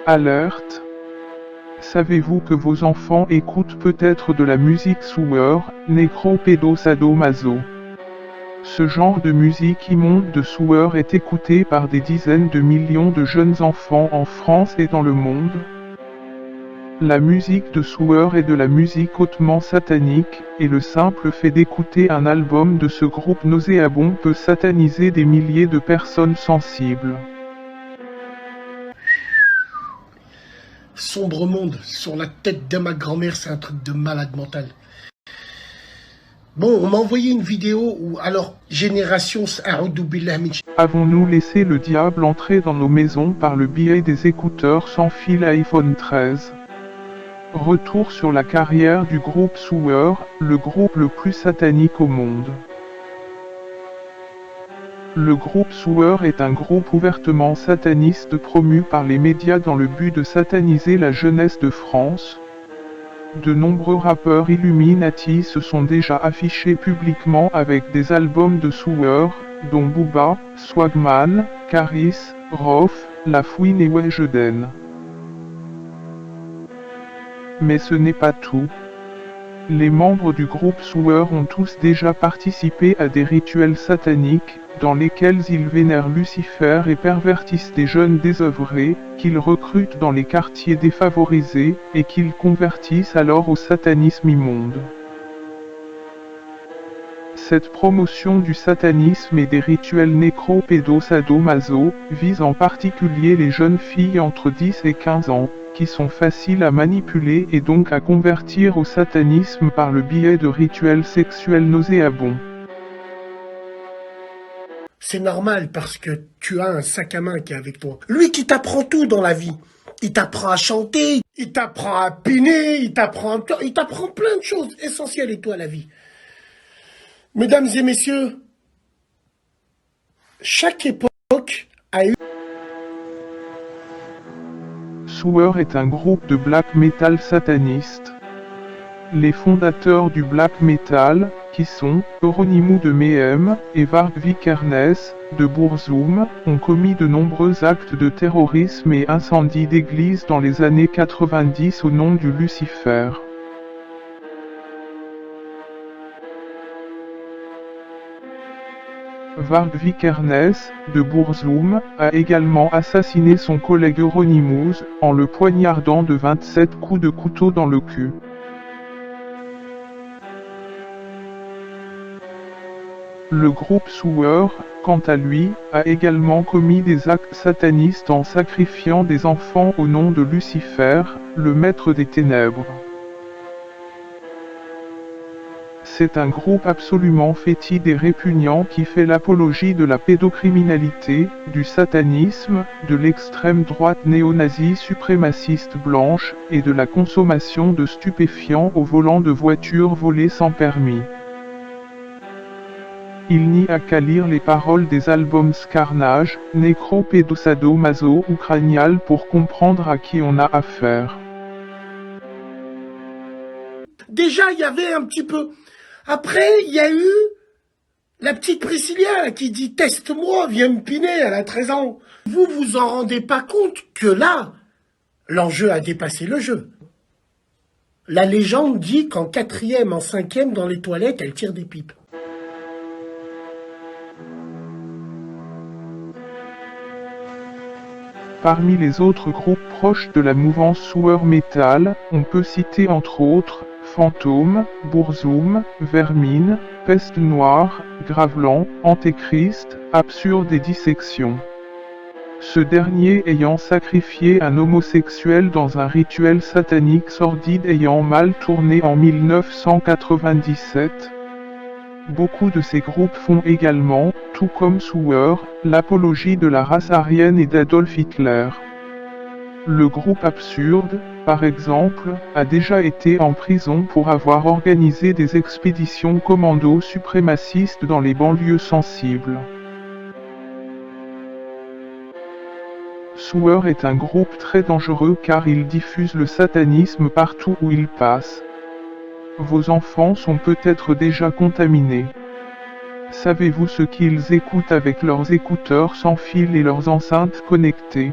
Alerte. Savez-vous que vos enfants écoutent peut-être de la musique sueur, nécro-pédo-sado-maso? Ce genre de musique immonde de sueur est écouté par des dizaines de millions de jeunes enfants en France et dans le monde. La musique de sueur est de la musique hautement satanique, et le simple fait d'écouter un album de ce groupe nauséabond peut sataniser des milliers de personnes sensibles. Sombre monde, sur la tête de ma grand-mère, c'est un truc de malade mental. Bon, on m'a envoyé une vidéo où, alors, génération Avons-nous laissé le diable entrer dans nos maisons par le biais des écouteurs sans fil iPhone 13? Retour sur la carrière du groupe Sueur, le groupe le plus satanique au monde. Le groupe Sueur est un groupe ouvertement sataniste promu par les médias dans le but de sataniser la jeunesse de France. De nombreux rappeurs Illuminati se sont déjà affichés publiquement avec des albums de Sueur, dont Booba, Swagman, Caris, Rof, La Fouine et Wejden. Mais ce n'est pas tout. Les membres du groupe Sueur ont tous déjà participé à des rituels sataniques, dans lesquels ils vénèrent Lucifer et pervertissent des jeunes désœuvrés, qu'ils recrutent dans les quartiers défavorisés, et qu'ils convertissent alors au satanisme immonde. Cette promotion du satanisme et des rituels nécro-pédo-sado-maso vise en particulier les jeunes filles entre 10 et 15 ans, qui sont faciles à manipuler et donc à convertir au satanisme par le biais de rituels sexuels nauséabonds. C'est normal parce que tu as un sac à main qui est avec toi. Lui qui t'apprend tout dans la vie. Il t'apprend à chanter, il t'apprend à piner, il t'apprend plein de choses essentielles et toi à la vie. Mesdames et messieurs, chaque époque a eu... Sueur est un groupe de black metal sataniste. Les fondateurs du black metal, qui sont Euronymous de Mayhem et Varg Vikernes de Burzum, ont commis de nombreux actes de terrorisme et incendies d'églises dans les années 90 au nom du Lucifer. Varg Vikernes, de Burzum, a également assassiné son collègue Euronymous, en le poignardant de 27 coups de couteau dans le cul. Le groupe Sueur, quant à lui, a également commis des actes satanistes en sacrifiant des enfants au nom de Lucifer, le maître des ténèbres. C'est un groupe absolument fétide et répugnant qui fait l'apologie de la pédocriminalité, du satanisme, de l'extrême droite néo-nazie suprémaciste blanche, et de la consommation de stupéfiants au volant de voitures volées sans permis. Il n'y a qu'à lire les paroles des albums Scarnage, Nécro-Pédosado-Maso ou Cranial pour comprendre à qui on a affaire. Déjà, il y avait un petit peu... Après, il y a eu la petite Priscilla qui dit « Teste-moi, viens me piner, elle a 13 ans ». Vous vous en rendez pas compte que là, l'enjeu a dépassé le jeu. La légende dit qu'en 4e, en 5e, dans les toilettes, elle tire des pipes. Parmi les autres groupes proches de la mouvance Sueur Metal, on peut citer entre autres Fantôme, Burzum, Vermine, Peste Noire, Gravelan, Antéchrist, Absurde et Dissection. Ce dernier ayant sacrifié un homosexuel dans un rituel satanique sordide ayant mal tourné en 1997. Beaucoup de ces groupes font également, tout comme Sueur, l'apologie de la race aryenne et d'Adolf Hitler. Le groupe Absurde, par exemple, a déjà été en prison pour avoir organisé des expéditions commando suprémacistes dans les banlieues sensibles. Sueur est un groupe très dangereux car il diffuse le satanisme partout où il passe. Vos enfants sont peut-être déjà contaminés. Savez-vous ce qu'ils écoutent avec leurs écouteurs sans fil et leurs enceintes connectées ?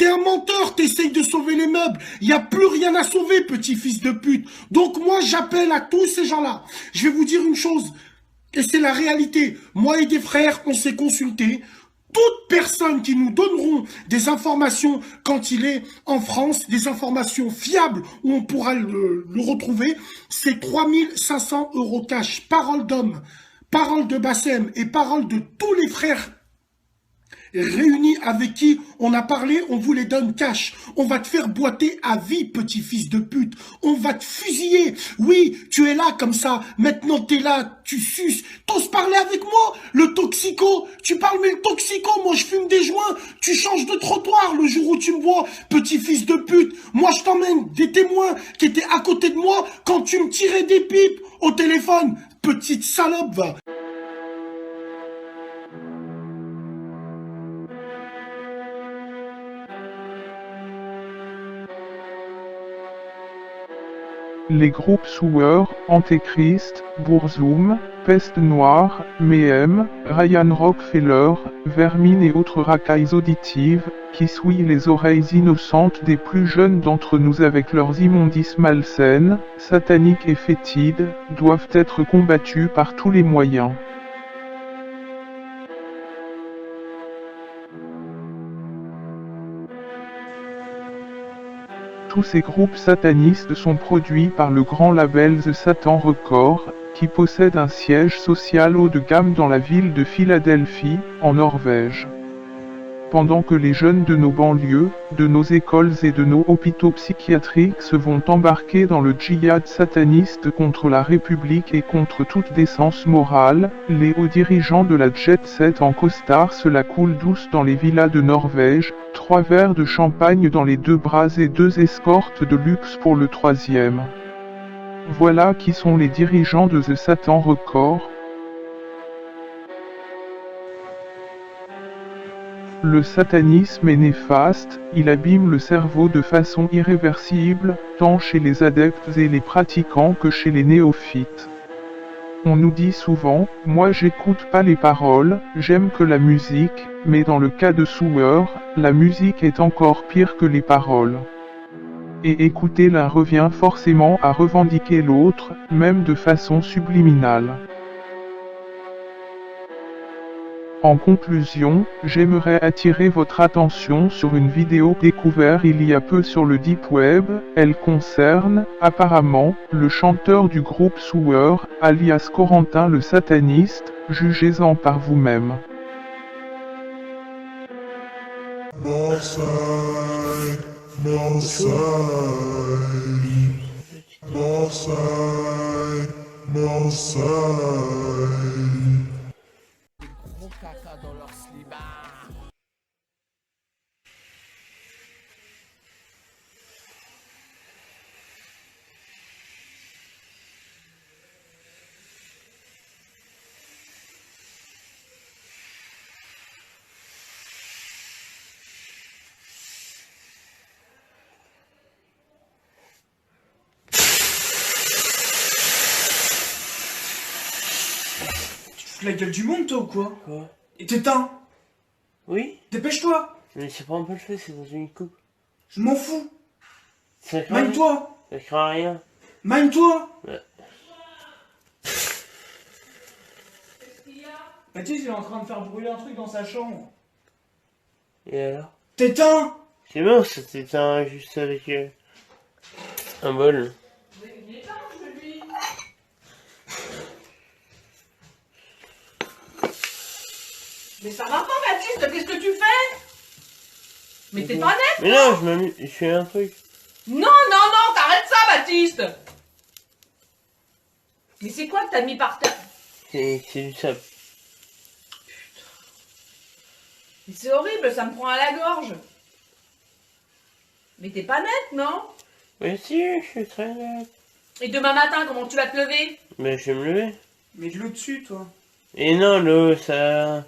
t'es un menteur, t'essayes de sauver les meubles. Il n'y a plus rien à sauver, petit fils de pute. Donc moi, j'appelle à tous ces gens-là. Je vais vous dire une chose, et c'est la réalité. Moi et des frères, on s'est consultés. Toute personne qui nous donneront des informations quand il est en France, des informations fiables où on pourra le retrouver, c'est 3500 € cash. Parole d'homme, parole de Bassem et parole de tous les frères réunis avec qui on a parlé, on vous les donne cash. On va te faire boiter à vie, petit fils de pute. On va te fusiller. Oui, tu es là comme ça. Maintenant, t'es là, tu suces. T'oses parler avec moi, le toxico. Tu parles, mais le toxico, moi, je fume des joints. Tu changes de trottoir le jour où tu me vois, petit fils de pute. Moi, je t'emmène des témoins qui étaient à côté de moi quand tu me tirais des pipes au téléphone. Petite salope, va. Les groupes Sewer, Antéchrist, Burzum, Peste Noire, Mayhem, Ryan Rockefeller, Vermine et autres racailles auditives, qui souillent les oreilles innocentes des plus jeunes d'entre nous avec leurs immondices malsaines, sataniques et fétides, doivent être combattus par tous les moyens. Tous ces groupes satanistes sont produits par le grand label The Satan Records, qui possède un siège social haut de gamme dans la ville de Philadelphie, en Norvège. Pendant que les jeunes de nos banlieues, de nos écoles et de nos hôpitaux psychiatriques se vont embarquer dans le djihad sataniste contre la République et contre toute décence morale, les hauts dirigeants de la jet set en costard se la coulent douce dans les villas de Norvège, 3 verres de champagne dans les 2 bras et 2 escortes de luxe pour le 3e. Voilà qui sont les dirigeants de The Satan Records. Le satanisme est néfaste, il abîme le cerveau de façon irréversible, tant chez les adeptes et les pratiquants que chez les néophytes. On nous dit souvent, moi j'écoute pas les paroles, j'aime que la musique, mais dans le cas de Sewer, la musique est encore pire que les paroles. Et écouter l'un revient forcément à revendiquer l'autre, même de façon subliminale. En conclusion, j'aimerais attirer votre attention sur une vidéo découverte il y a peu sur le Deep Web. Elle concerne, apparemment, le chanteur du groupe Sewer, alias Corentin le sataniste, jugez-en par vous-même. Northside, Northside, Northside, Northside. Gros caca dans leur slibard. La gueule du monde, toi, ou quoi? Quoi? Et t'éteins. Oui? Dépêche-toi. Mais c'est pas un peu le feu, c'est dans une coupe. Je m'en fous. Ça craint rien. Mine-toi. Ça craint rien. Mine-toi. Ouais. Baptiste, il est en train de faire brûler un truc dans sa chambre. Et alors? T'éteins. C'est bon, ça t'éteint juste avec un bol. Mais ça va pas, Baptiste, qu'est-ce que tu fais? Mais t'es pas net? Mais non, je m'amuse, je fais un truc. Non, t'arrêtes ça, Baptiste. Mais c'est quoi que t'as mis par terre? C'est du sable. Mais c'est horrible, ça me prend à la gorge. Mais t'es pas net, non? Mais si, je suis très net. Et demain matin, comment tu vas te lever? Mais je vais me lever. Mets de l'eau dessus, toi. Et non, l'eau, ça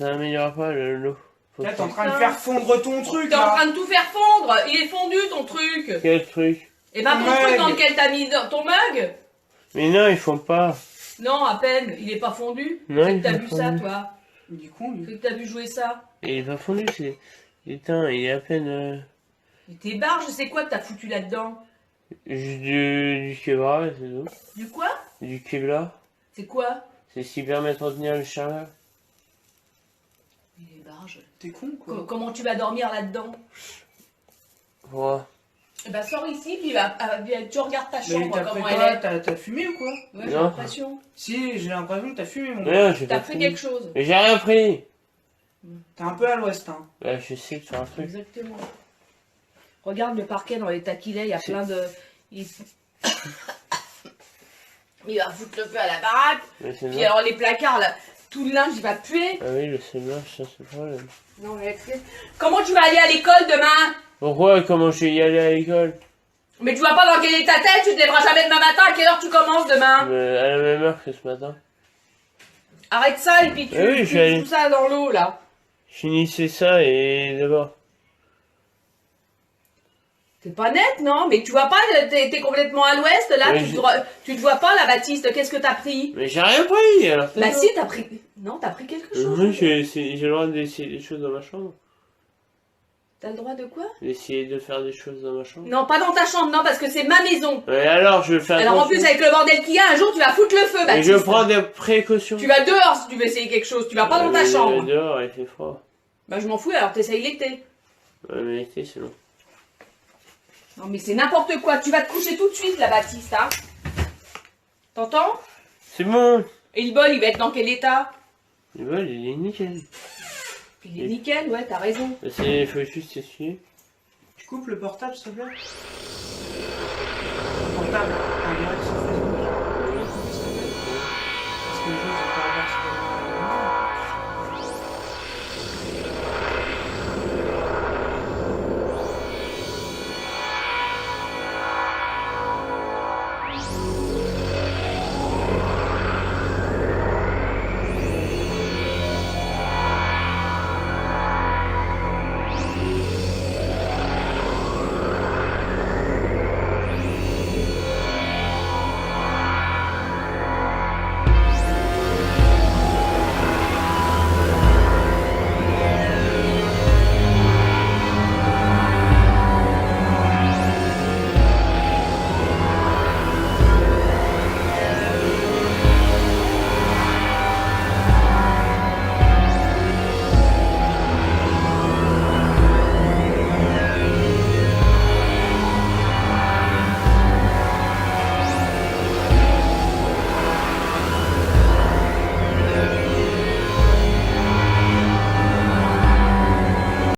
améliore pas l'eau. Faut Là, t'es pas- en train de faire fondre ton truc, T'es en là. train de tout faire fondre. Il est fondu, ton truc. Quel truc? Et ben ton Mug. truc dans lequel t'as mis ton mug? Mais non, ils font pas. Non, à peine. Il est pas fondu. Non, C'est il que t'as est vu pas ça, fondu. toi. Il est con, lui. C'est que t'as vu jouer ça. Et il est pas fondu, c'est... Putain, il est à peine... Mais tes barges, c'est quoi que t'as foutu là-dedans? Juste du Kevlar, c'est tout. Du quoi? Du Kevlar. C'est quoi? C'est ce qui permet de retenir le chaleur. Mais les barges. T'es con, quoi. Comment tu vas dormir là-dedans? Ouais. Eh ben sors ici, puis tu regardes ta Mais chambre, t'as comment fait elle quoi? est. T'as fumé ou quoi? Ouais, j'ai Non. l'impression. Si, j'ai l'impression que t'as fumé, mon gars. Ouais, j'ai T'as pas pris quelque chose. Mais j'ai rien pris. T'es un peu à l'ouest, hein. Bah, je sais que tu as un truc. Exactement. Regarde le parquet dans l'état qu'il est, il y a plein de... Il va foutre le feu à la baraque. Mais c'est Puis bon. alors les placards, là, tout le linge, il va puer. Ah oui, le cellulaire, ça c'est le problème. Non, mais... Comment tu vas aller à l'école demain? Pourquoi? Comment je vais y aller à l'école? Mais tu vois pas dans quel état t'es, tu te lèveras jamais demain matin. À quelle heure tu commences demain? À la même heure que ce matin. Arrête ça et puis tu Oui, je tu vais aller. tout ça dans l'eau là. Finissez ça et d'abord. C'est pas net, non? Mais tu vois pas, t'es complètement à l'ouest là, Oui, tu te vois pas là, Baptiste, qu'est-ce que t'as pris? Mais j'ai rien pris alors. Bah si, t'as pris... Non, t'as pris quelque chose. Oui, j'ai le droit d'essayer des choses dans ma chambre. T'as le droit de quoi? D'essayer de faire des choses dans ma chambre. Non, pas dans ta chambre, non, parce que c'est ma maison. Mais alors, je vais faire Alors en attention. plus, avec le bordel qu'il y a, un jour tu vas foutre le feu, Et Baptiste. je prends des précautions. Tu vas dehors si tu veux essayer quelque chose, tu vas pas dans ta Mais chambre. Dehors, il fait froid. Bah je m'en fous, alors t'essayes l'été. Ouais, mais l'été, c'est long. Non mais c'est n'importe quoi, tu vas te coucher tout de suite là, Baptiste, hein. T'entends? C'est bon. Et le bol, il va être dans quel état? Le bol, il est nickel. Il est nickel, ouais, t'as raison. Il faut juste essuyer. Tu coupes le portable, s'il te plaît? Portable.